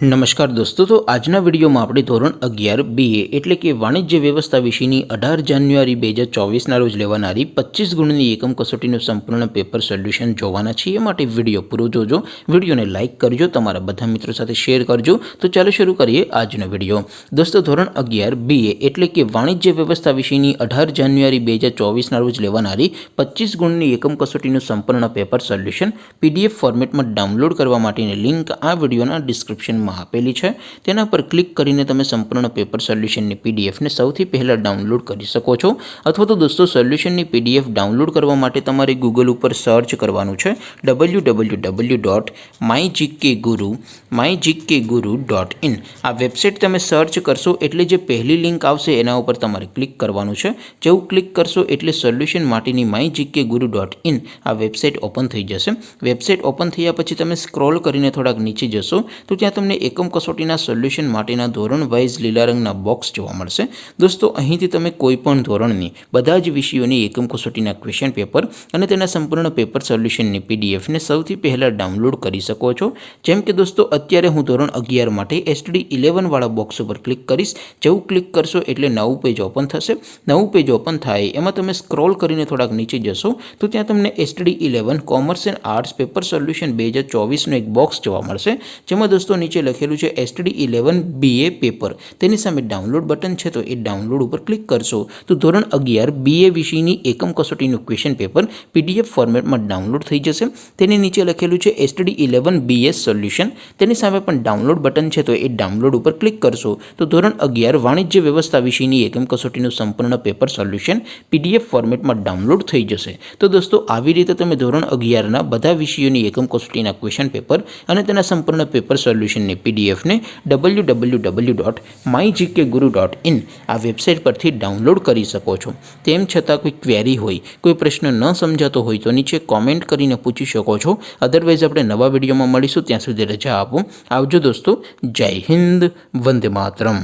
નમસ્કાર દોસ્તો, તો આજના વિડીયોમાં આપણે ધોરણ 11 BA એટલે કે વાણિજ્ય વ્યવસ્થા વિષયની 18 જાન્યુઆરી 2024ના રોજ લેવાનારી 25 ગુણની એકમ કસોટીનું સંપૂર્ણ પેપર સોલ્યુશન જોવાના છીએ। માટે વિડીયો પૂરો જોજો, વિડીયોને લાઇક કરજો, તમારા બધા મિત્રો સાથે શેર કરજો। તો ચાલો શરૂ કરીએ આજનો વિડીયો। દોસ્તો, ધોરણ 11 BA એટલે કે વાણિજ્ય વ્યવસ્થા વિષયની 18 જાન્યુઆરી 2024ના રોજ લેવાનારી 25 ગુણની એકમ કસોટીનું સંપૂર્ણ પેપર સોલ્યુશન PDF ફોર્મેટમાં ડાઉનલોડ કરવા માટેની લિંક આ વિડીયોના ડિસ્ક્રિપ્શનમાં આપેલી છે। તેના પર ક્લિક કરીને તમે સંપૂર્ણ પેપર સોલ્યુશનની PDF ને સૌથી પહેલા ડાઉનલોડ કરી શકો છો। અથવા તો દોસ્તો, સોલ્યુશનની PDF ડાઉનલોડ કરવા માટે તમારે ગૂગલ ઉપર સર્ચ કરવાનું છે www.mygkguru.in। આ વેબસાઇટ તમે સર્ચ કરશો એટલે જે પહેલી લિંક આવશે એના ઉપર તમારે ક્લિક કરવાનું છે। જેવું ક્લિક કરશો એટલે સોલ્યુશન માટેની mygkguru.in આ વેબસાઇટ ઓપન થઈ જશે। વેબસાઇટ ઓપન થયા પછી તમે સ્ક્રોલ કરીને થોડાક નીચે જશો તો ત્યાં તમને એકમ કસોટીના સોલ્યુશન માટેના ધોરણ વાઇઝ લીલા રંગના બોક્સ જોવા મળશે। દોસ્તો, અહીંથી તમે કોઈપણ ધોરણની બધા જ વિષયોની એકમ કસોટીના ક્વેશ્ચન પેપર અને તેના સંપૂર્ણ પેપર સોલ્યુશનની PDF ને સૌથી પહેલાં ડાઉનલોડ કરી શકો છો। જેમ કે દોસ્તો, અત્યારે હું ધોરણ 11 માટે STD 11 વાળા બોક્સ ઉપર ક્લિક કરીશ। જેવું ક્લિક કરશો એટલે નવું પેજ ઓપન થશે। નવું પેજ ઓપન થાય એમાં તમે સ્ક્રોલ કરીને થોડાક નીચે જશો તો ત્યાં તમને STD 11 commerce and arts paper solution 2024નું એક બોક્સ જોવા મળશે। જેમાં દોસ્તો નીચે લખેલું છે STD 11 BA પેપર, તેની સામે ડાઉનલોડ બટન છે તો એ ડાઉનલોડ ઉપર ક્લિક કરશો તો ધોરણ 11 BA વિષયની એકમ કસોટીનું ક્વેશ્ચન પેપર PDF ફોર્મેટમાં ડાઉનલોડ થઈ જશે। તેની નીચે લખેલું છે STD 11 BS સોલ્યુશન, તેની સામે પણ ડાઉનલોડ બટન છે તો એ ડાઉનલોડ ઉપર ક્લિક કરશો તો ધોરણ 11 વાણિજ્ય વ્યવસ્થા વિષયની એકમ કસોટીનું સંપૂર્ણ પેપર સોલ્યુશન PDF ફોર્મેટમાં ડાઉનલોડ થઈ જશે। તો દોસ્તો, આવી રીતે તમે ધોરણ 11ના બધા વિષયોની એકમ કસોટીના ક્વેશ્ચન પેપર અને તેના સંપૂર્ણ પેપર સોલ્યુશનની PDF ને www.mygkguru.in આ વેબસાઇટ પરથી ડાઉનલોડ કરી શકો છો। તેમ છતાં કોઈ ક્વેરી હોય, કોઈ પ્રશ્ન ન સમજાતો હોય તો નીચે કોમેન્ટ કરીને પૂછી શકો છો। અધરવાઇઝ આપણે નવા વિડીયોમાં મળીશું, ત્યાં સુધી રજા આપો। આવજો દોસ્તો, જય હિન્દ, વંદે માતરમ।